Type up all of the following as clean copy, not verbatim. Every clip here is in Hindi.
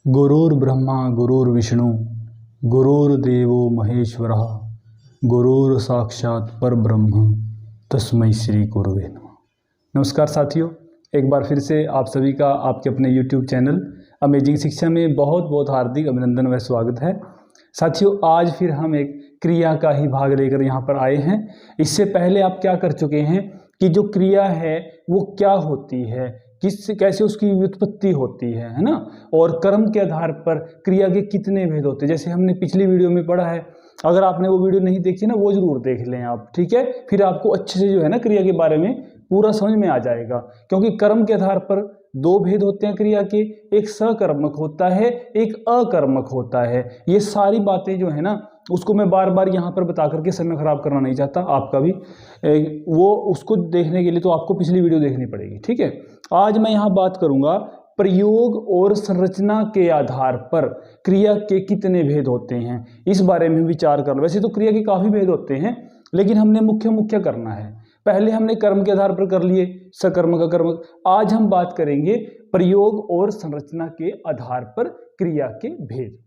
गुरुर्ब्रह्मा गुरुर्विष्णु गुरुर्देवो महेश्वरः गुरुर साक्षात परब्रह्म तस्मै श्री गुरुवे नमः। नमस्कार साथियों, एक बार फिर से आप सभी का आपके अपने YouTube चैनल अमेजिंग शिक्षा में बहुत बहुत हार्दिक अभिनंदन व स्वागत है। साथियों, आज फिर हम एक क्रिया का ही भाग लेकर यहाँ पर आए हैं। इससे पहले आप क्या कर चुके हैं कि जो क्रिया है वो क्या होती है, कैसे उसकी व्युत्पत्ति होती है ना, और कर्म के आधार पर क्रिया के कितने भेद होते हैं, जैसे हमने पिछली वीडियो में पढ़ा है। अगर आपने वो वीडियो नहीं देखी ना, वो जरूर देख लें आप, ठीक है। फिर आपको अच्छे से जो है ना क्रिया के बारे में पूरा समझ में आ जाएगा, क्योंकि कर्म के आधार पर दो भेद होते हैं क्रिया के, एक सकर्मक होता है, एक अकर्मक होता है। ये सारी बातें जो है ना, उसको मैं बार बार यहाँ पर बता करके समय खराब करना नहीं चाहता आपका भी। वो उसको देखने के लिए तो आपको पिछली वीडियो देखनी पड़ेगी, ठीक है। आज मैं यहाँ बात करूँगा प्रयोग और संरचना के आधार पर क्रिया के कितने भेद होते हैं, इस बारे में विचार कर लो। वैसे तो क्रिया के काफ़ी भेद होते हैं, लेकिन हमने मुख्य मुख्य करना है। पहले हमने कर्म के आधार पर कर लिए, सकर्मक अकर्मक। आज हम बात करेंगे प्रयोग और संरचना के आधार पर क्रिया के भेद,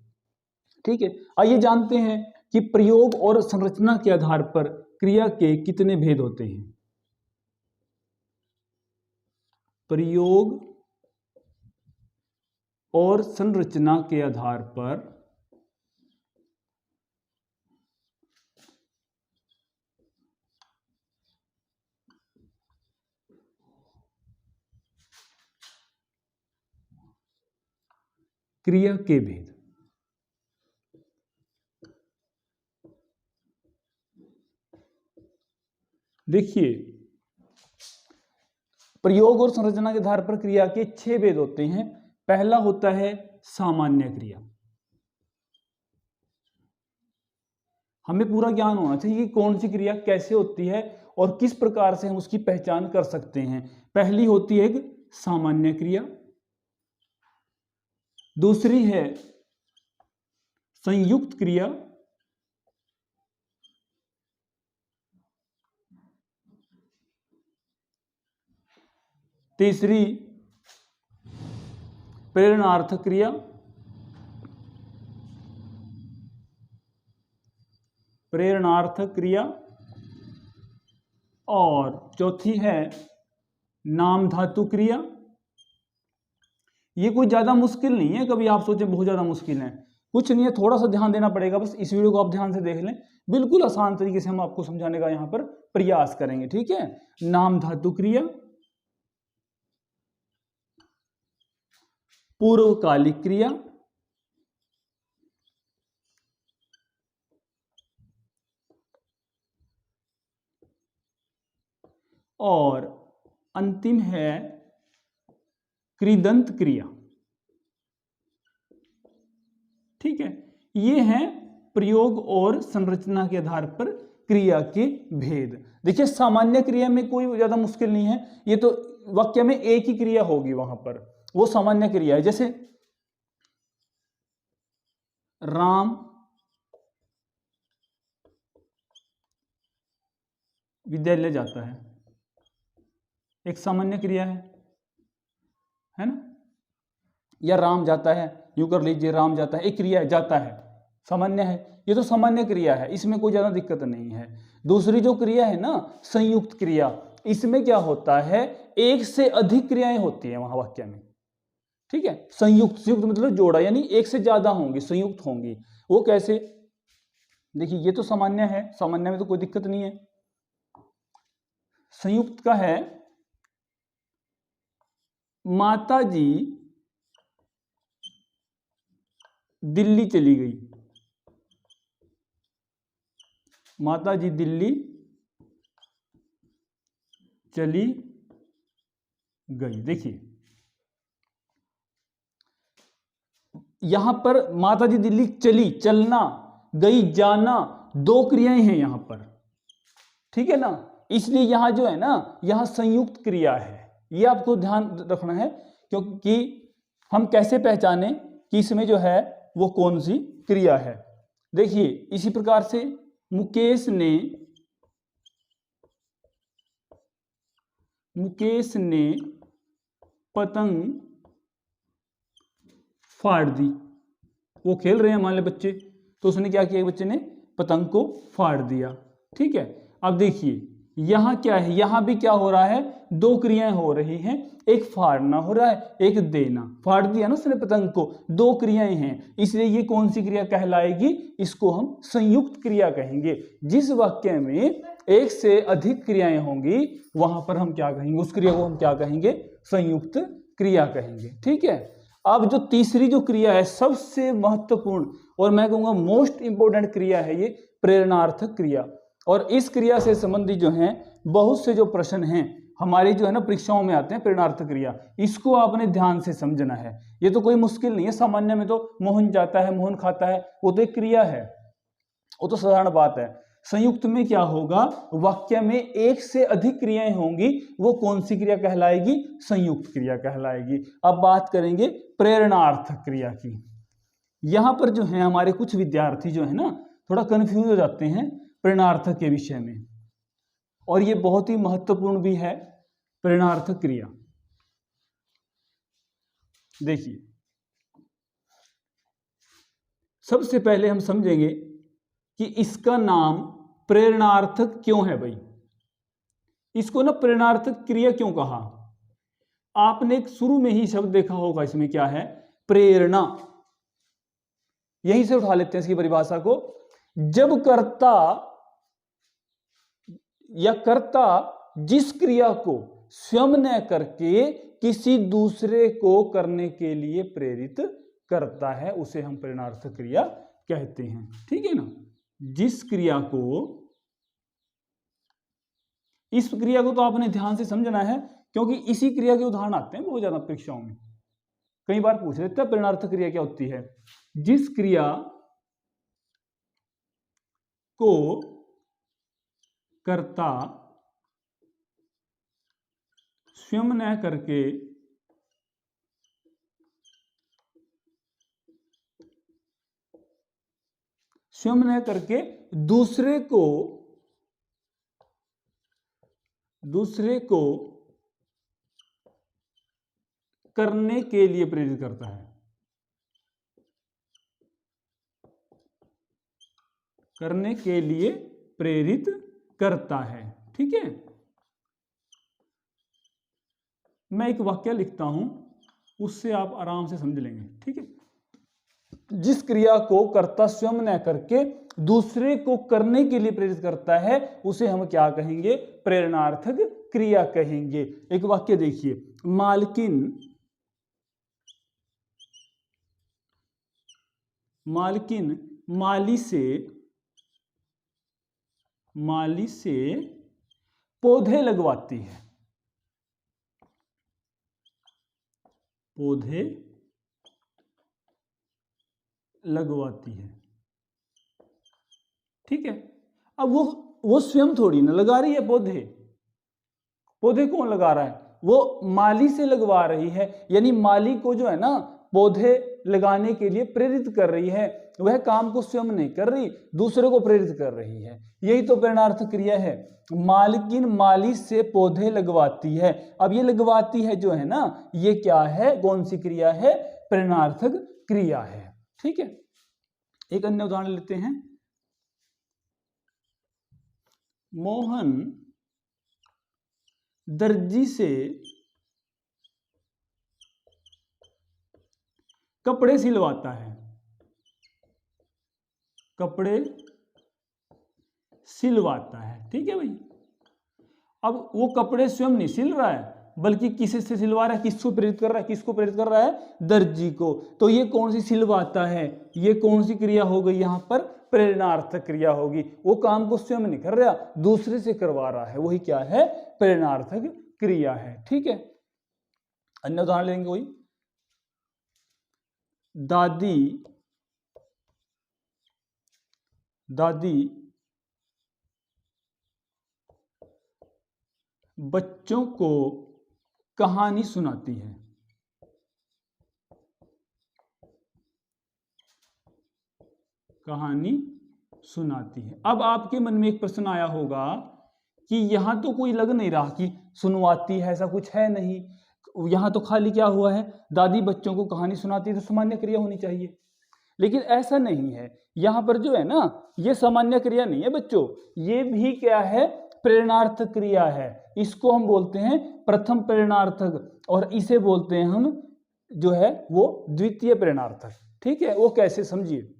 ठीक है। आइए जानते हैं कि प्रयोग और संरचना के आधार पर क्रिया के कितने भेद होते हैं। प्रयोग और संरचना के आधार पर क्रिया के भेद। देखिए, प्रयोग और संरचना के आधार पर क्रिया के 6 भेद होते हैं। पहला होता है सामान्य क्रिया। हमें पूरा ज्ञान होना चाहिए कि कौन सी क्रिया कैसे होती है और किस प्रकार से हम उसकी पहचान कर सकते हैं। पहली होती है एक सामान्य क्रिया, दूसरी है संयुक्त क्रिया, तीसरी प्रेरणार्थक क्रिया, प्रेरणार्थक क्रिया, और चौथी है नाम धातु क्रिया। ये कोई ज्यादा मुश्किल नहीं है, कभी आप सोचें बहुत ज्यादा मुश्किल है, कुछ नहीं है, थोड़ा सा ध्यान देना पड़ेगा। बस इस वीडियो को आप ध्यान से देख लें, बिल्कुल आसान तरीके से हम आपको समझाने का यहाँ पर प्रयास करेंगे, ठीक है। नाम धातु क्रिया, पूर्वकालिक क्रिया, और अंतिम है कृदंत क्रिया, ठीक है। ये हैं प्रयोग और संरचना के आधार पर क्रिया के भेद। देखिए, सामान्य क्रिया में कोई ज्यादा मुश्किल नहीं है, ये तो वाक्य में एक ही क्रिया होगी, वहां पर वो सामान्य क्रिया है। जैसे राम विद्यालय जाता है, एक सामान्य क्रिया है ना। या राम जाता है, यूं कर लीजिए, राम जाता है, एक क्रिया है, जाता है, सामान्य है। ये तो सामान्य क्रिया है, इसमें कोई ज्यादा दिक्कत नहीं है। दूसरी जो क्रिया है ना, संयुक्त क्रिया, इसमें क्या होता है, एक से अधिक क्रियाएं होती है वहां वाक्य में, ठीक है। संयुक्त मतलब जोड़ा, यानी एक से ज्यादा होंगी, संयुक्त होंगी। वो कैसे, देखिए, ये तो सामान्य है, सामान्य में तो कोई दिक्कत नहीं है। संयुक्त का है माता जी दिल्ली चली गई, माता जी दिल्ली चली गई। देखिए, यहां पर माता जी दिल्ली चली, चलना, गई, जाना, दो क्रियाएं हैं यहां पर, ठीक है ना। इसलिए यहां जो है ना, यहां संयुक्त क्रिया है, ये आपको ध्यान रखना है। क्योंकि हम कैसे पहचाने कि इसमें जो है वो कौन सी क्रिया है। देखिए, इसी प्रकार से मुकेश ने पतंग फाड़ दी। वो खेल रहे हैं हमारे बच्चे, तो उसने क्या किया, बच्चे ने पतंग को फाड़ दिया। ठीक है, अब देखिए यहां क्या है, यहां भी क्या हो रहा है, दो क्रियाएं हो रही हैं, एक फाड़ना हो रहा है, एक देना। फाड़ दिया ना उसने पतंग को, दो क्रियाएं हैं, इसलिए ये कौन सी क्रिया कहलाएगी, इसको हम संयुक्त क्रिया कहेंगे। जिस वाक्य में एक से अधिक क्रियाएं होंगी वहां पर हम क्या कहेंगे, उस क्रिया को हम क्या कहेंगे, संयुक्त क्रिया कहेंगे। ठीक है, अब जो तीसरी जो क्रिया है, सबसे महत्वपूर्ण और मैं कहूंगा मोस्ट इंपोर्टेंट क्रिया है ये प्रेरणार्थक क्रिया। और इस क्रिया से संबंधित जो है बहुत से जो प्रश्न हैं हमारी जो है ना परीक्षाओं में आते हैं, प्रेरणार्थक क्रिया, इसको आपने ध्यान से समझना है। ये तो कोई मुश्किल नहीं है, सामान्य में तो मोहन जाता है मोहन खाता है, वो तो एक क्रिया है, वो तो साधारण बात है। संयुक्त में क्या होगा, वाक्य में एक से अधिक क्रियाएं होंगी, वो कौन सी क्रिया कहलाएगी, संयुक्त क्रिया कहलाएगी। अब बात करेंगे प्रेरणार्थक क्रिया की। यहां पर जो है हमारे कुछ विद्यार्थी जो है ना थोड़ा कंफ्यूज हो जाते हैं प्रेरणार्थक के विषय में, और ये बहुत ही महत्वपूर्ण भी है प्रेरणार्थक क्रिया। देखिए सबसे पहले हम समझेंगे कि इसका नाम प्रेरणार्थक क्यों है भाई, इसको ना प्रेरणार्थक क्रिया क्यों कहा। आपने एक शुरू में ही शब्द देखा होगा, इसमें क्या है, प्रेरणा। यहीं से उठा लेते हैं इसकी परिभाषा को। जब कर्ता या कर्ता जिस क्रिया को स्वयं न करके किसी दूसरे को करने के लिए प्रेरित करता है, उसे हम प्रेरणार्थक क्रिया कहते हैं। ठीक है ना, जिस क्रिया को, इस क्रिया को तो आपने ध्यान से समझना है, क्योंकि इसी क्रिया के उदाहरण आते हैं बहुत ज्यादा परीक्षाओं में। कई बार पूछ लेते हैं प्रेरणार्थक क्रिया क्या होती है, जिस क्रिया को कर्ता स्वयं न करके दूसरे को करने के लिए प्रेरित करता है, करने के लिए प्रेरित करता है। ठीक है, मैं एक वाक्य लिखता हूं, उससे आप आराम से समझ लेंगे। ठीक है, जिस क्रिया को कर्ता स्वयं न करके दूसरे को करने के लिए प्रेरित करता है, उसे हम क्या कहेंगे, प्रेरणार्थक क्रिया कहेंगे। एक वाक्य देखिए, मालकिन माली से पौधे लगवाती है, पौधे लगवाती है। ठीक है, अब वो स्वयं थोड़ी ना लगा रही है पौधे, पौधे कौन लगा रहा है, वो माली से लगवा रही है, यानी माली को जो है ना पौधे लगाने के लिए प्रेरित कर रही है। वह काम को स्वयं नहीं कर रही, दूसरे को प्रेरित कर रही है। यही तो प्रेरणार्थक क्रिया है। मालकिन माली से पौधे लगवाती है। अब ये लगवाती है जो है ना, ये क्या है, कौन सी क्रिया है, प्रेरणार्थक क्रिया है। ठीक है, एक अन्य उदाहरण लेते हैं। मोहन दर्जी से कपड़े सिलवाता है, कपड़े सिलवाता है। ठीक है भाई, अब वो कपड़े स्वयं नहीं सिल रहा है, बल्कि किसी से सिलवा रहा है, किसको प्रेरित कर रहा है, किसको प्रेरित कर रहा है, दर्जी को। तो ये कौन सी सिलवाता है, ये कौन सी क्रिया हो गई, यहां पर प्रेरणार्थक क्रिया होगी। वो काम को स्वयं नहीं कर रहा, दूसरे से करवा रहा है, वही क्या है, प्रेरणार्थक क्रिया है। ठीक है, अन्य उदाहरण लेंगे कोई। दादी बच्चों को कहानी सुनाती है, कहानी सुनाती है। अब आपके मन में एक प्रश्न आया होगा कि यहां तो कोई लग नहीं रहा कि सुनवाती है, ऐसा कुछ है नहीं, यहाँ तो खाली क्या हुआ है, दादी बच्चों को कहानी सुनाती है, तो सामान्य क्रिया होनी चाहिए, लेकिन ऐसा नहीं है। यहाँ पर जो है ना, ये सामान्य क्रिया नहीं है बच्चों, ये भी क्या है, प्रेरणार्थक क्रिया है। इसको हम बोलते हैं प्रथम प्रेरणार्थक, और इसे बोलते हैं हम जो है वो द्वितीय प्रेरणार्थक। ठीक है, वो कैसे समझिए।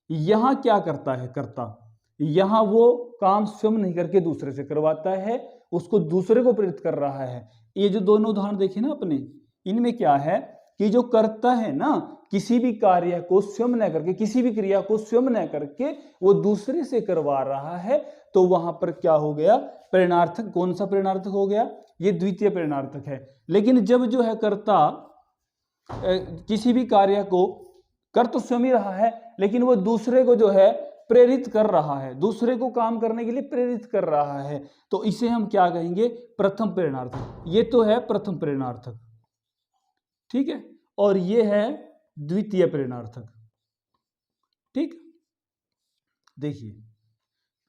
यहां क्या करता है कर्ता, यहां वो काम स्वयं नहीं करके दूसरे से करवाता है, उसको दूसरे को प्रेरित कर रहा है। ये जो दोनों उदाहरण देखे ना अपने, इनमें क्या है कि जो कर्ता है ना, किसी भी कार्य को स्वयं न करके, किसी भी क्रिया को स्वयं न करके वो दूसरे से करवा रहा है, तो वहां पर क्या हो गया, प्रेरणार्थक। कौन सा प्रेरणार्थक हो गया, ये द्वितीय प्रेरणार्थक है। लेकिन जब जो है कर्ता किसी भी कार्य को कर तो स्वयं ही रहा है, लेकिन वो दूसरे को जो है प्रेरित कर रहा है, दूसरे को काम करने के लिए प्रेरित कर रहा है, तो इसे हम क्या कहेंगे, प्रथम प्रेरणार्थक। ये तो है प्रथम प्रेरणार्थक, ठीक है, और ये है द्वितीय प्रेरणार्थक। ठीक, देखिए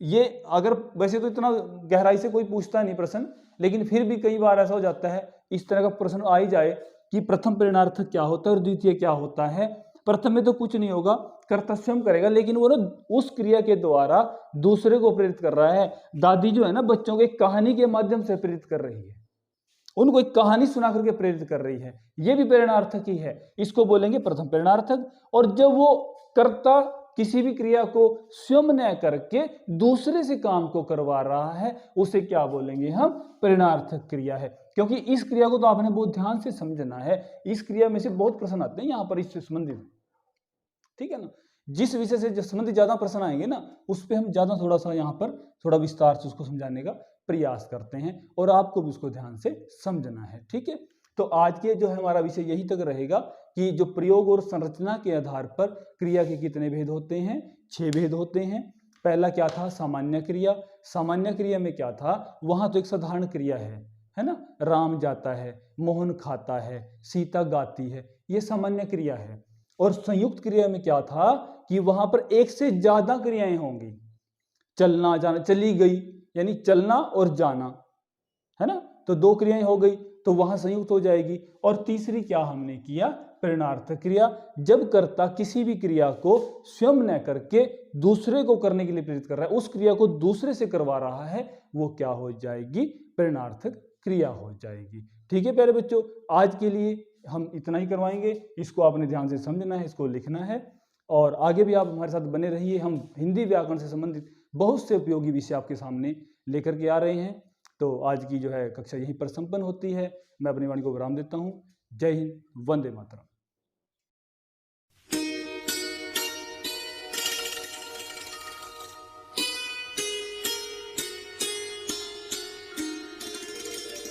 ये अगर वैसे तो इतना गहराई से कोई पूछता नहीं प्रश्न, लेकिन फिर भी कई बार ऐसा हो जाता है, इस तरह का प्रश्न आ ही जाए कि प्रथम प्रेरणार्थक क्या होता है और द्वितीय क्या होता है। प्रथम में तो कुछ नहीं होगा, कर्ता स्वयं करेगा, लेकिन वो ना उस क्रिया के द्वारा दूसरे को प्रेरित कर रहा है। दादी जो है ना बच्चों को एक कहानी के माध्यम से प्रेरित कर रही है, उनको एक कहानी सुना करके प्रेरित कर रही है, ये भी प्रेरणार्थक ही है, इसको बोलेंगे प्रथम प्रेरणार्थक। और जब वो कर्ता किसी भी क्रिया को स्वयं न करके दूसरे से काम को करवा रहा है, उसे क्या बोलेंगे हम, प्रेरणार्थक क्रिया है। क्योंकि इस क्रिया को तो आपने बहुत ध्यान से समझना है, इस क्रिया में से बहुत प्रश्न आते हैं यहाँ पर इससे संबंधित, ठीक है ना। जिस विषय से संबंधित ज्यादा प्रश्न आएंगे ना, उस पर हम ज्यादा थोड़ा सा यहाँ पर थोड़ा विस्तार से उसको समझाने का प्रयास करते हैं, और आपको भी उसको ध्यान से समझना है, ठीक है। तो आज के जो है हमारा विषय यही तक रहेगा कि जो प्रयोग और संरचना के आधार पर क्रिया के कितने भेद होते हैं, 6 भेद होते हैं। पहला क्या था, सामान्य क्रिया। सामान्य क्रिया में क्या था, वहां तो एक साधारण क्रिया है ना, राम जाता है, मोहन खाता है, सीता गाती है, ये सामान्य क्रिया है। और संयुक्त क्रिया में क्या था कि वहां पर एक से ज्यादा क्रियाएं होंगी, चलना जाना, चली गई यानी चलना और जाना, है ना, तो 2 क्रियाएं हो गई, तो वहां संयुक्त हो जाएगी। और तीसरी क्या हमने किया, प्रेरणार्थक क्रिया। जब कर्ता किसी भी क्रिया को स्वयं न करके दूसरे को करने के लिए प्रेरित कर रहा है, उस क्रिया को दूसरे से करवा रहा है, वो क्या हो जाएगी, प्रेरणार्थक क्रिया हो जाएगी। ठीक है प्यारे बच्चों, आज के लिए हम इतना ही करवाएंगे, इसको आपने ध्यान से समझना है, इसको लिखना है, और आगे भी आप हमारे साथ बने रहिए। हम हिंदी व्याकरण से संबंधित बहुत से उपयोगी विषय आपके सामने लेकर के आ रहे हैं। तो आज की जो है कक्षा यहीं पर संपन्न होती है। मैं अपनी वाणी को विराम देता हूँ। जय हिंद, वंदे मातरम।